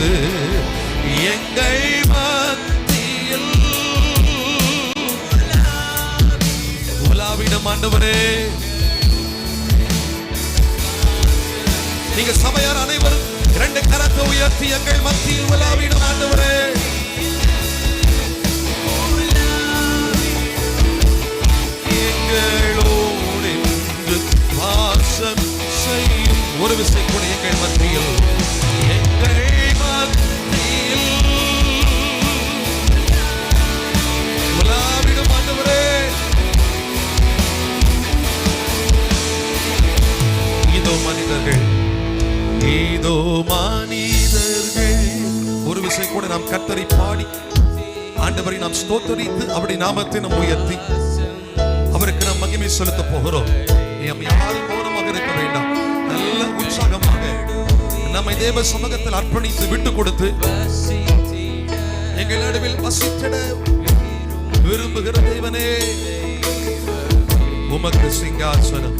வந்து எங்கள் மத்தியில் உலாவிடும் ஆண்டவரே. நீங்க சபையார் அனைவரும் இரண்டு கரத்தை உயர்த்தி எங்கள் மத்தியில் உலாவிடும் ஆண்டவரே. எங்களோடு வாசம் செய்யும் ஒரு விசை கூட எங்கள் மத்தியில் உலாவிடும் ஆண்டவரே. இதோ மனிதர்கள், இதோ மனிதர்கள். ஒரு விசை கூட நாம் கர்த்தரை பாடி ஆண்டவரை நாம் ஸ்தோத்தரித்து அவருடைய நாமத்தை நாம் உயர்த்தி அவருக்கு நாம் மகிமை செலுத்த போகிறோம். நாம் யாரும் மௌனமாக இருக்க வேண்டாம். நல்ல உற்சாகமாக நம்மை தேவ சமூகத்தில் அர்ப்பணித்து விட்டு கொடுத்து எங்கள் நடுவில் வசித்திட விரும்புகிற தேவனே, உமக்கு சிங்காசனம்